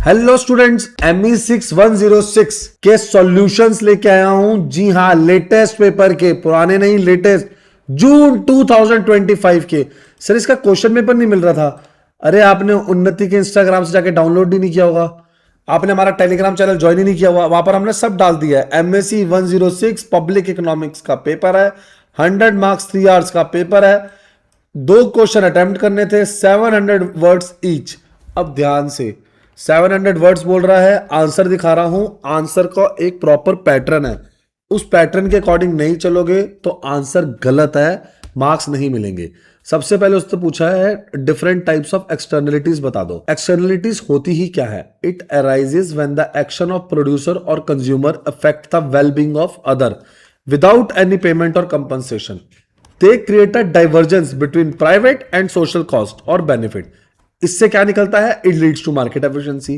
Hello students, ME6106 के solutions लेके आया हूं। जी हां, लेटेस्ट पेपर के, पुराने नहीं, लेटेस्ट जून 2025 के। सर इसका क्वेश्चन पेपर नहीं मिल रहा था। अरे आपने उन्नति के इंस्टाग्राम से जाके डाउनलोड ही नहीं किया होगा, आपने हमारा टेलीग्राम चैनल ज्वाइन ही नहीं किया हुआ। वहां पर हमने सब डाल दिया है। MSc 106 पब्लिक इकोनॉमिक्स का पेपर है, 100 मार्क्स 3 आवर्स का पेपर है। 2 क्वेश्चन अटेम्प्ट करने थे, 700 वर्ड्स ईच। अब ध्यान से 700 वर्ड्स बोल रहा है, आंसर दिखा रहा हूं। आंसर का एक प्रॉपर पैटर्न है, उस पैटर्न के अकॉर्डिंग नहीं चलोगे तो आंसर गलत है, मार्क्स नहीं मिलेंगे। सबसे पहले उससे पूछा है डिफरेंट टाइप्स ऑफ एक्सटर्नलिटीज बता दो। एक्सटर्नलिटीज होती ही क्या है? It arises when the action of producer और consumer affect the wellbeing of other without any payment और compensation. They create a divergence between private and social cost और benefit. इससे क्या निकलता है? It leads to market efficiency.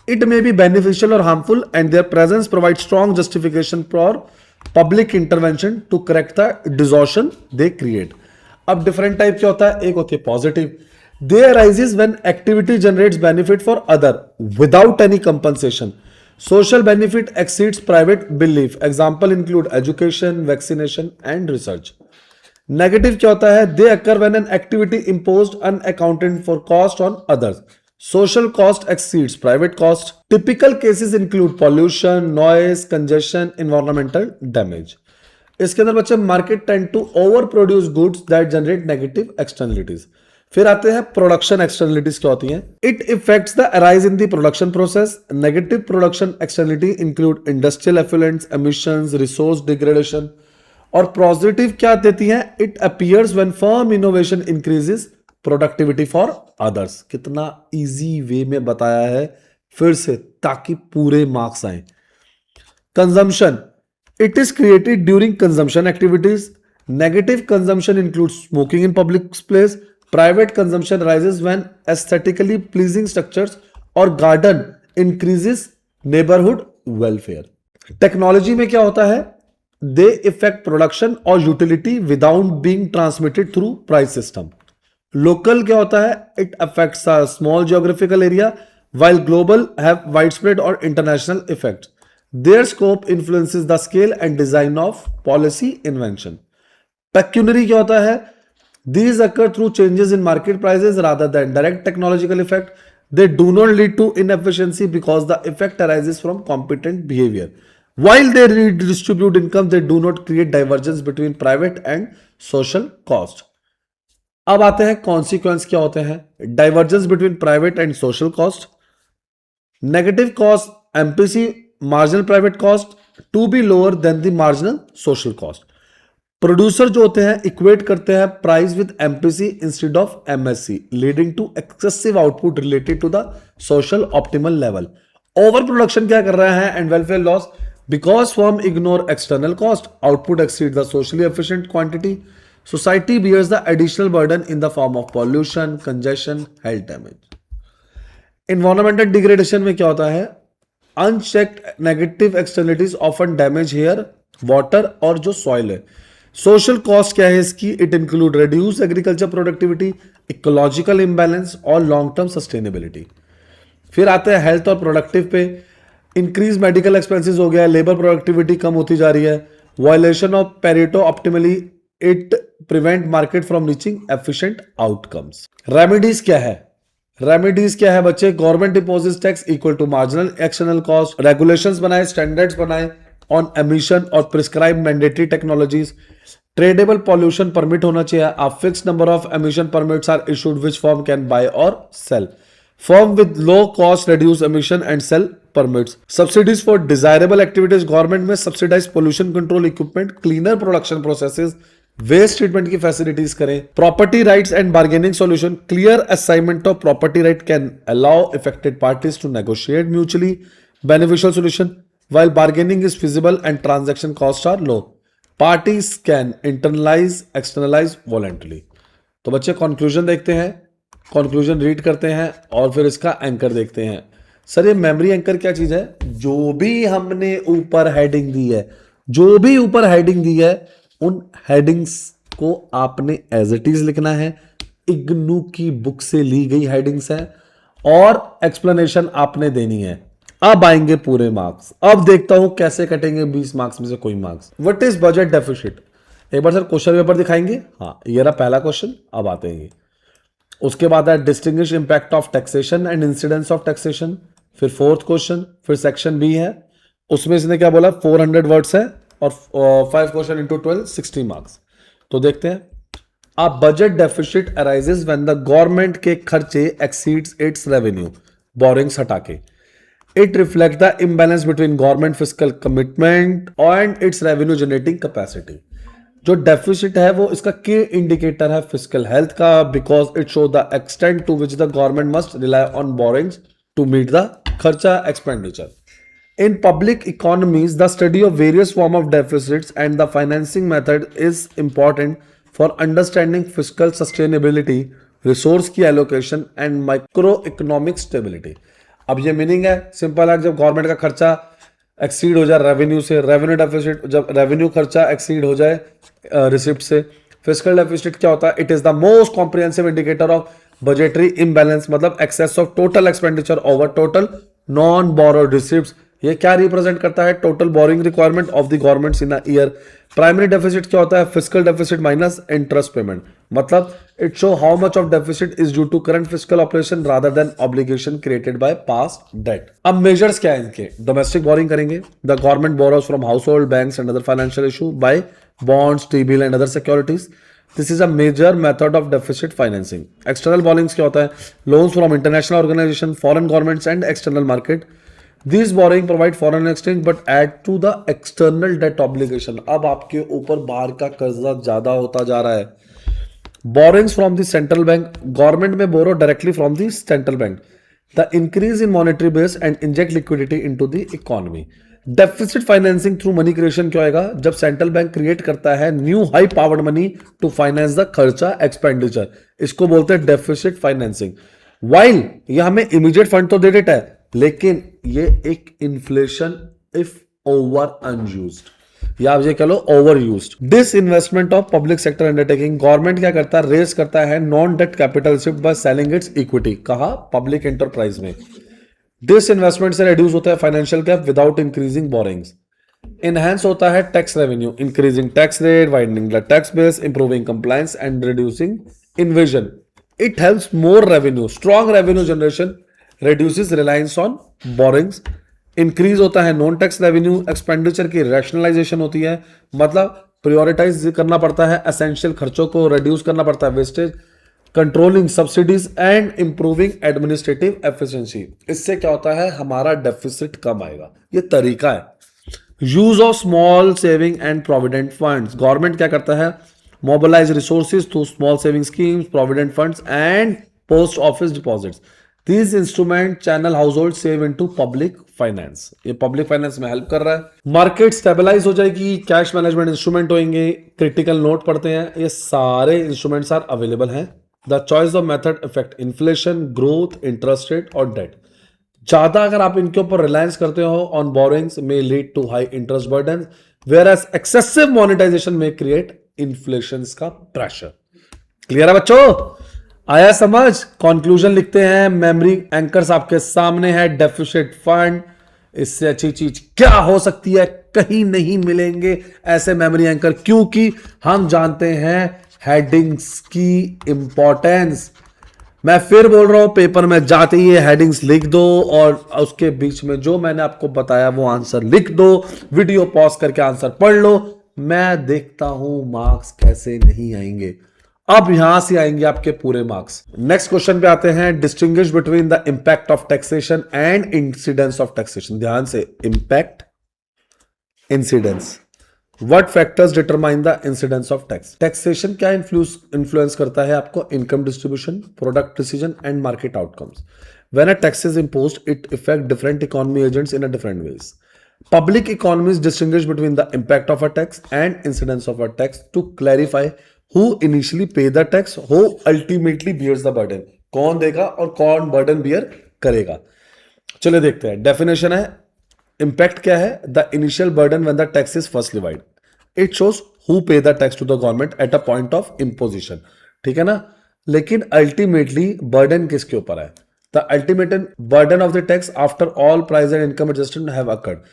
It may be beneficial और harmful and their presence provide strong justification for public intervention to correct the distortion they create. अब different type क्या होता है? एक होती है positive, they arises when activity generates benefit for other without any compensation. Social benefit exceeds private belief. Example include education, vaccination and research. Negative क्या होता है? They occur when an activity imposed unaccounted for cost on others. Social cost exceeds private cost. Typical cases include pollution, noise, congestion, environmental damage. इसके अंदर बच्चे market tend to over produce goods that generate negative externalities. फिर आते हैं production externalities क्या होती हैं? It effects the arise in the production process. Negative production externality include industrial effluents, emissions, resource degradation. और पॉजिटिव क्या देती है? It appears when firm innovation increases productivity for others. कितना इजी वे में बताया है फिर से, ताकि पूरे मार्क्स आए। Consumption, it is created during consumption activities. Negative consumption include smoking in public place. Private consumption rises when aesthetically pleasing structures और garden increases neighbourhood welfare. Technology में क्या होता है? They affect production और utility without being transmitted through price system. Local क्या होता है? It affects a small geographical area while global have widespread or international effects. Their scope influences the scale and design of policy invention. Pecuniary क्या होता है? These occur through changes in market prices rather than direct technological effect. They do not lead to inefficiency because the effect arises from competent behavior. While they redistribute income, they do not create divergence between private and social cost. अब आते हैं consequence क्या होते हैं? Divergence between private and social cost. Negative cost MPC, marginal private cost, to be lower than the marginal social cost. Producer जो होते हैं equate करते हैं price with MPC instead of MSC, leading to excessive output related to the social optimal level. Over production क्या कर रहा है? And welfare loss because firm ignore external cost, output exceeds the socially efficient quantity. Society bears the additional burden in the form of pollution, congestion, health damage. Environmental degradation में क्या होता है? Unchecked negative externalities often damage air, water और जो soil है। Social cost क्या है इसकी? It include reduced agriculture productivity, ecological imbalance और long term sustainability. फिर आते हैं हेल्थ और प्रोडक्टिव पे। इंक्रीज मेडिकल एक्सपेंसेस हो गया, लेबर प्रोडक्टिविटी कम होती जा रही है। Violation of Pareto optimally, it prevent market from reaching efficient outcomes. Remedies क्या है? रेमेडीज क्या है बच्चे? Government imposes tax equal to marginal external cost. Regulations बनाए, स्टैंडर्ड्स बनाए ऑन एमिशन और prescribe mandatory technologies. Tradable pollution permit होना चाहिए। A fixed number of emission permits are issued which firm can buy और sell. Firm with low cost reduce emission and sell permits. Subsidies for desirable activities. Government में subsidize pollution control equipment, cleaner production processes, waste treatment की facilities करें. Property rights and bargaining solution. Clear assignment of property right can allow affected parties to negotiate mutually beneficial solution while bargaining is feasible and transaction costs are low. Parties can internalize, externalize voluntarily. तो बच्चे conclusion देखते हैं, conclusion read करते हैं और फिर इसका anchor देखते हैं। सर ये मेमोरी एंकर क्या चीज है? जो भी हमने ऊपर हेडिंग दी है, जो भी ऊपर हेडिंग दी है, उन हेडिंग्स को आपने एज इट इज लिखना है। इग्नू की बुक से ली गई हेडिंग्स है और एक्सप्लेनेशन आपने देनी है। अब आएंगे पूरे मार्क्स। अब देखता हूं कैसे कटेंगे 20 मार्क्स में से कोई marks. What is budget deficit? एक बार सर क्वेश्चन पेपर दिखाएंगे। हाँ, ये रहा पहला क्वेश्चन। अब आते हैं ये। उसके बाद है distinguish impact of taxation and incidence of taxation. फिर फोर्थ क्वेश्चन, फिर सेक्शन बी है, उसमें इसने क्या बोला 400 वर्ड्स है और 5 क्वेश्चन इंटू 12 60 मार्क्स। तो देखते हैं। A budget deficit arises when the government के खर्चे एक्सीड्स इट्स रेवेन्यू, बोरिंग्स हटा के। It reflect the imbalance between government fiscal commitment and its revenue generating capacity. जो डेफिसिट है वो इसका की इंडिकेटर है फिस्कल हेल्थ का, because it show the extent to which the government must rely on borrowings to meet the खर्चा expenditure. In public economies, the study of various forms of deficits and the financing method is important for understanding fiscal sustainability, resource की allocation and microeconomic stability. अब ये meaning है simple है, जब government का खर्चा exceed हो जाए रेवेन्यू से, रेवेन्यू डेफिसिट, जब रेवेन्यू खर्चा एक्सीड हो जाए रिसिप्ट से। फिस्कल डेफिसिट क्या होता है? It is the most comprehensive indicator of budgetary imbalance, मतलब excess of total expenditure over total non borrowed receipts. ये क्या रिप्रेजेंट करता है? Total borrowing requirement of the government in a year. Primary deficit क्या होता है? Fiscal deficit minus interest payment, मतलब it show how much of deficit is due to current fiscal operation rather than obligation created by past debt. अब measures क्या है इनके? Domestic borrowing करेंगे, the government borrows from household, banks and other financial issue by bonds, T bill and other securities. This is a major method of deficit financing. External borrowings क्या होता है? Loans from international organisation, foreign governments and external market. These borrowing provide foreign exchange but add to the external debt obligation। अब आपके ऊपर बाहर का कर्जा ज्यादा होता जा रहा है। Borrowings from the central bank, government में borrow directly from the central bank, the increase in monetary base and inject liquidity into the economy। Deficit financing through money creation क्या होगा? जब सेंट्रल बैंक क्रिएट करता है new high powered money to finance the खर्चा expenditure, इसको बोलते हैं deficit financing. While ये हमें इमीडिएट फंड तो दे देता है, लेकिन ये एक इन्फ्लेशन इफ ओवर अनयूज्ड, या आप ये कह लो over used. Disinvestment of public sector undertaking, government क्या करता है? रेज करता है non debt capital shift by selling its equity. कहा? पब्लिक एंटरप्राइज में। दिस इन्वेस्टमेंट से रिड्यूस होता है financial gap without increasing borrowings. Enhance होता है tax revenue, increasing tax rate, widening the tax base, improving compliance and reducing evasion. It helps more revenue, strong revenue generation, reduces reliance on borrowings। Increase होता है non tax revenue, expenditure की rationalisation होती है, मतलब prioritise करना पड़ता है essential खर्चों को, रिड्यूस करना पड़ता है wastage, controlling subsidies and improving administrative efficiency. इससे क्या होता है? हमारा डेफिसिट कम आएगा। ये तरीका है। Use of small saving and provident funds, government क्या करता है? Mobilise resources through small saving schemes, provident funds and post office deposits. These instrument channel household save into public finance। ये पब्लिक फाइनेंस में help कर रहा है। Market stabilise हो जाएगी, कैश मैनेजमेंट इंस्ट्रूमेंट होंगे, क्रिटिकल नोट पढ़ते हैं, ये सारे इंस्ट्रूमेंट्स आर अवेलेबल हैं। The choice of method effect inflation, growth, interest rate और डेट। ज्यादा अगर आप इनके ऊपर रिलायंस करते हो ऑन बोरिंग्स में lead to high interest burden, whereas excessive monetisation में क्रिएट इन्फ्लेशन का प्रेशर। क्लियर है बच्चों? आया समझ? कंक्लूजन लिखते हैं। मेमोरी एंकर्स आपके सामने है। डेफिसिट फंड, इससे अच्छी चीज क्या हो सकती है? कहीं नहीं मिलेंगे ऐसे मेमोरी एंकर, क्योंकि हम जानते हैं हेडिंग्स की इंपॉर्टेंस। मैं फिर बोल रहा हूं, पेपर में जाते ही हेडिंग्स लिख दो और उसके बीच में जो मैंने आपको बताया वो आंसर लिख दो। वीडियो पॉज करके आंसर पढ़ लो। मैं देखता हूं मार्क्स कैसे नहीं आएंगे। अब यहां से आएंगे आपके पूरे मार्क्स। नेक्स्ट क्वेश्चन पे आते हैं। Distinguish between the impact of taxation and incidence of taxation. ध्यान से, impact, incidence. What factors determine the incidence of tax? Taxation क्या इन्फ्लुएंस करता है आपको? Income distribution, product decision and market outcomes. When a tax is imposed, it effect different economy agents in a different ways. Public economies distinguish between the impact of a tax and incidence of a tax to clarify who initially pay the tax, who ultimately bears the burden। कौन देगा और कौन burden beer करेगा। चलिए देखते हैं। Definition है, impact क्या है? The initial burden when the tax is first levied. It shows who pay the tax to the government at a point of imposition. ठीक है ना? लेकिन अल्टीमेटली बर्डन किसके ऊपर है? The ultimate burden of the tax after all price and income adjustment have occurred.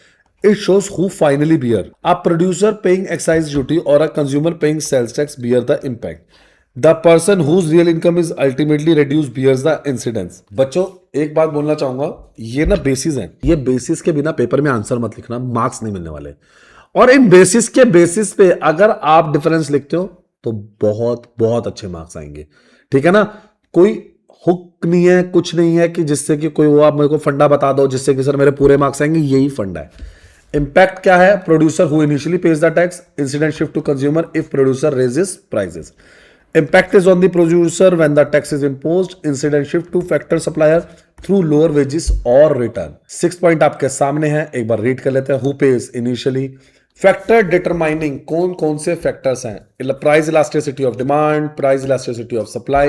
It shows who finally bear. A producer paying excise duty or a consumer paying sales tax bear the impact. The person whose real income is ultimately reduced bears the incidence. बच्चों एक बात बोलना चाहूंगा, ये ना basis है, ये basis के बिना पेपर में आंसर मत लिखना, मार्क्स नहीं मिलने वाले। और इन बेसिस के बेसिस पे अगर आप डिफरेंस लिखते हो तो बहुत बहुत अच्छे मार्क्स आएंगे, ठीक है ना। कोई हुक नहीं है, कुछ नहीं है कि जिससे कि कोई वो आप मेरे को फंडा बता दो जिससे कि सर मेरे पूरे मार्क्स आएंगे, यही फंडा है। इंपैक्ट क्या है? Producer who initially pays the tax, incident shift to consumer if producer raises prices. Impact is on the producer when the tax is imposed. Incident shift to factor supplier through lower wages or return. 6 point आपके सामने हैं, एक बार read कर लेते हैं। Who pays initially? Factor determining कौन कौन से फैक्टर्स हैं? Price elasticity of demand, price elasticity of supply,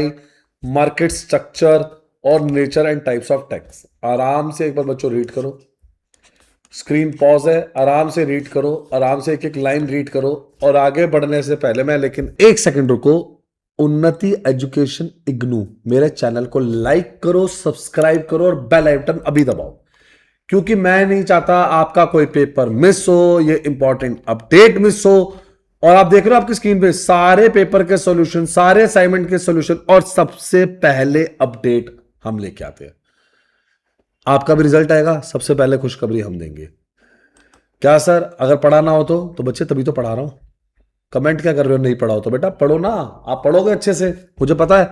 market structure और nature and types of tax. आराम से एक बार बच्चों रीड करो, स्क्रीन पॉज है, आराम से रीड करो, आराम से एक एक लाइन रीड करो। और आगे बढ़ने से पहले मैं लेकिन एक सेकंड रुको, उन्नति एजुकेशन इग्नू मेरे चैनल को लाइक करो, सब्सक्राइब करो और बेल आइकन अभी दबाओ, क्योंकि मैं नहीं चाहता आपका कोई पेपर मिस हो, ये इंपॉर्टेंट अपडेट मिस हो। और आप देख रहे हो आपकी स्क्रीन पे सारे पेपर के सॉल्यूशन, सारे असाइनमेंट के सॉल्यूशन और सबसे पहले अपडेट हम लेके आते हैं। आपका भी रिजल्ट आएगा, सबसे पहले खुशखबरी हम देंगे। क्या सर अगर पढ़ा ना हो तो बच्चे तभी तो पढ़ा रहा हूं। कमेंट क्या कर रहे हो? नहीं पढ़ा हो तो बेटा पढ़ो ना, आप पढ़ोगे अच्छे से, मुझे पता है।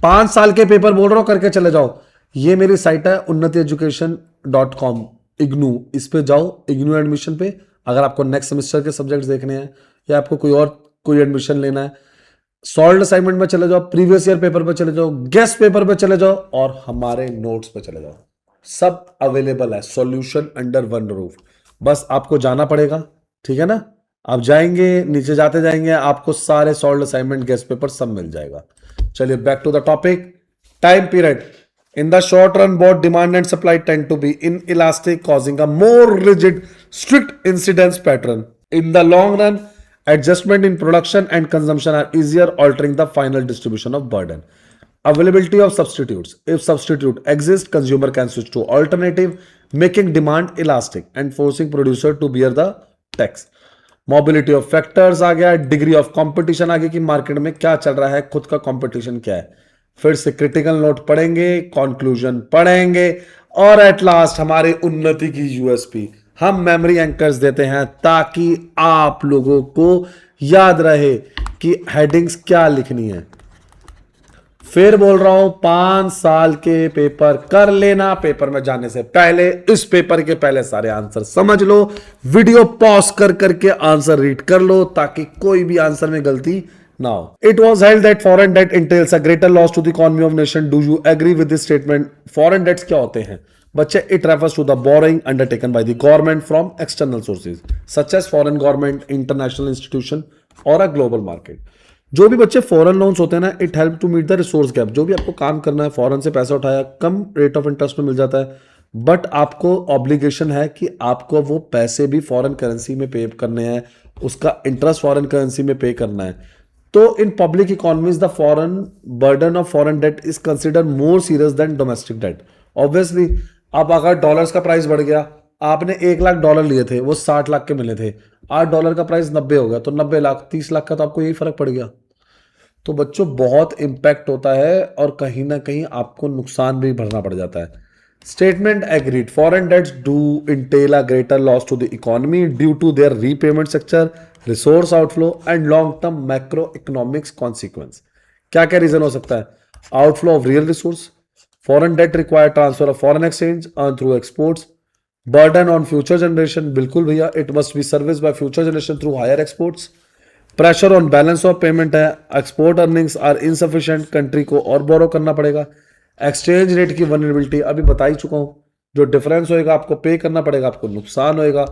5 साल के पेपर बोल रहा हूं, करके चले जाओ। ये मेरी साइट है unnatieducation.com इग्नू, इस पे जाओ, इग्नू एडमिशन पे। अगर आपको नेक्स्ट सेमेस्टर के सब्जेक्ट्स देखने हैं या आपको कोई एडमिशन लेना है, सॉल्व्ड असाइनमेंट में चले जाओ, प्रीवियस ईयर पेपर पे चले जाओ, गेस्ट पेपर पे चले जाओ और हमारे नोट्स पे चले जाओ। सब अवेलेबल है, सॉल्यूशन अंडर वन रूफ। बस आपको जाना पड़ेगा, ठीक है ना। आप जाएंगे, नीचे जाते जाएंगे, आपको सारे सॉल्व्ड असाइनमेंट, गेस्ट पेपर सब मिल जाएगा। चलिए back to the topic. Time period in the short run both demand and supply tend to be inelastic, causing a more rigid strict incidence pattern. In the long run adjustment in production and consumption are easier, altering the final distribution of burden. Availability of substitutes. If substitute exists, consumer can switch to alternative, making demand elastic and forcing producer to bear the tax. Mobility of factors आ गया, degree of competition आ गया कि market में क्या चल रहा है, खुद का कंपटीशन क्या है। फिर से क्रिटिकल नोट पढ़ेंगे, कंक्लूजन पढ़ेंगे और एट लास्ट हमारे उन्नति की यूएसपी हम मेमोरी एंकर्स देते हैं ताकि आप लोगों को याद रहे कि हेडिंग्स क्या लिखनी है। फिर बोल रहा हूं 5 साल के पेपर कर लेना, पेपर में जाने से पहले इस पेपर के पहले सारे आंसर समझ लो, वीडियो पॉज कर करके आंसर रीड कर लो ताकि कोई भी आंसर में गलती ना हो। It was held that foreign debt entails a greater loss to the economy of nation. Do you agree with this statement? Foreign debts क्या होते हैं बच्चे? It refers to the borrowing undertaken by the government from external sources such as foreign government, international institution और a global market. जो भी बच्चे foreign loans होते हैं ना, it help to meet the resource gap. जो भी आपको काम करना है, फॉरेन से पैसा उठाया, कम रेट ऑफ इंटरेस्ट में मिल जाता है, बट आपको ऑब्लिगेशन है कि आपको वो पैसे भी फॉरेन करेंसी में पे करने हैं, उसका इंटरेस्ट फॉरेन करेंसी में पे करना है। तो in public economies the foreign burden of foreign debt is considered more serious than domestic debt. Obviously अब अगर डॉलर्स का प्राइस बढ़ गया, आपने $1,00,000 लिए थे, वो 60 लाख के मिले थे, $8 का प्राइस 90 हो गया, तो 90 लाख 30 लाख का तो आपको यही फर्क पड़ गया। तो बच्चों बहुत इंपैक्ट होता है और कहीं ना कहीं आपको नुकसान भी भरना पड़ जाता है। Statement agreed, foreign debts do entail a greater loss to the economy due to their repayment structure, resource outflow and long term macro economics consequence. क्या क्या रीजन हो सकता है? Outflow of real resource, foreign debt require transfer of foreign exchange earn through exports, burden on future generation, बिल्कुल भैया, it must be service by future generation through higher exports. Pressure on balance of payment है, export earnings are insufficient, country को और बोरो करना पड़ेगा। Exchange rate की vulnerability अभी बता ही चुका हूं, जो डिफरेंस होएगा आपको पे करना पड़ेगा, आपको नुकसान होएगा,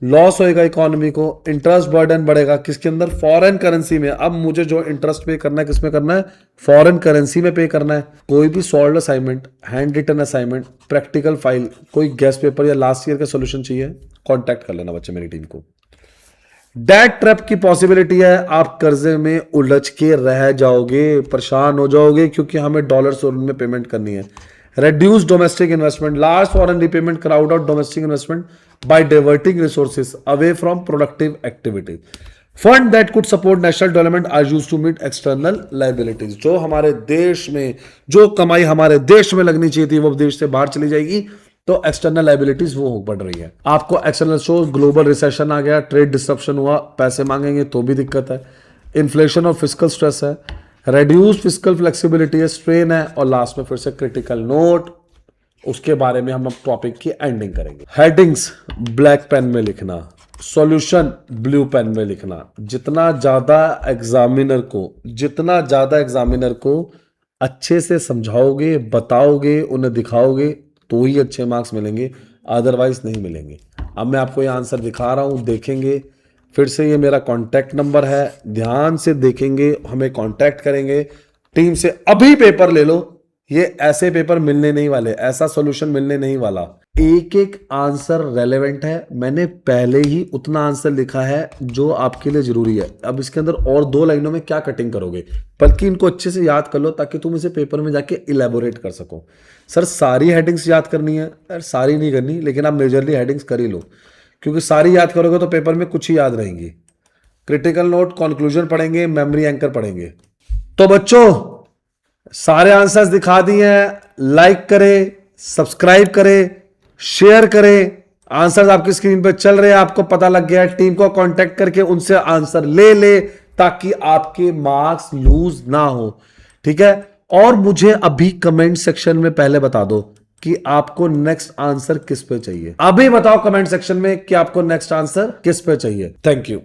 लॉस होएगा इकोनॉमी को, इंटरेस्ट बर्डन बढ़ेगा किसके अंदर? फॉरेन करेंसी में। अब मुझे जो इंटरेस्ट पे करना है किसमें करना है? फॉरेन करेंसी में पे करना है। कोई भी solved assignment, hand written assignment, practical file, कोई गेस्ट पेपर या लास्ट ईयर का सोल्यूशन चाहिए, कॉन्टैक्ट कर लेना बच्चे मेरी टीम को। डेट ट्रैप की पॉसिबिलिटी है, आप कर्जे में उलझ के रह जाओगे, परेशान हो जाओगे, क्योंकि हमें डॉलर सोल में पेमेंट करनी है। reduce domestic investment, large foreign repayment crowd out domestic investment by diverting resources away from productive activities. Fund that could support national development are used to meet external liabilities. जो हमारे देश में जो कमाई हमारे देश में लगनी चाहिए थी वो देश से बाहर चली जाएगी, तो एक्सटर्नल लाइबिलिटीज वो बढ़ रही है। आपको एक्सटर्नल शो ग्लोबल रिसेशन आ गया, ट्रेड डिस्ट्रप्शन हुआ, पैसे मांगेंगे तो भी दिक्कत है, इन्फ्लेशन और फिस्कल स्ट्रेस है, रेड्यूस फिस्कल फ्लेक्सिबिलिटी है, स्ट्रेन है, और लास्ट में फिर से क्रिटिकल नोट, उसके बारे में हम अब टॉपिक की एंडिंग करेंगे। हेडिंग्स ब्लैक पेन में लिखना, सॉल्यूशन ब्लू पेन में लिखना। जितना ज्यादा एग्जामिनर को अच्छे से समझाओगे, बताओगे, उन्हें दिखाओगे तो ही अच्छे मार्क्स मिलेंगे, अदरवाइज नहीं मिलेंगे। अब मैं आपको ये आंसर दिखा रहा हूं, देखेंगे। फिर से ये मेरा कॉन्टैक्ट नंबर है, ध्यान से देखेंगे, हमें कॉन्टैक्ट करेंगे, टीम से अभी पेपर ले लो। ये ऐसे पेपर मिलने नहीं वाले, ऐसा सॉल्यूशन मिलने नहीं वाला। एक एक आंसर रेलेवेंट है, मैंने पहले ही उतना आंसर लिखा है जो आपके लिए जरूरी है। अब इसके अंदर और 2 लाइनों में क्या कटिंग करोगे, बल्कि इनको अच्छे से याद कर लो ताकि तुम इसे पेपर में जाके इलेबोरेट कर सको। सर सारी हेडिंग्स याद करनी है, सर सारी नहीं करनी, लेकिन आप मेजरली हेडिंग्स कर ही लो, क्योंकि सारी याद करोगे तो पेपर में कुछ ही याद रहेंगी। क्रिटिकल नोट, कंक्लूजन पढ़ेंगे, मेमोरी एंकर पढ़ेंगे। तो बच्चों सारे आंसर्स दिखा दिए हैं, लाइक करें, सब्सक्राइब करें, शेयर करें। आंसर्स आपकी स्क्रीन पे चल रहे हैं, आपको पता लग गया है। टीम को कांटेक्ट करके उनसे आंसर ले ताकि आपके मार्क्स लूज ना हो, ठीक है। और मुझे अभी कमेंट सेक्शन में पहले बता दो कि आपको नेक्स्ट आंसर किस पे चाहिए। अभी बताओ कमेंट सेक्शन में कि आपको नेक्स्ट आंसर किस पे चाहिए। Thank you.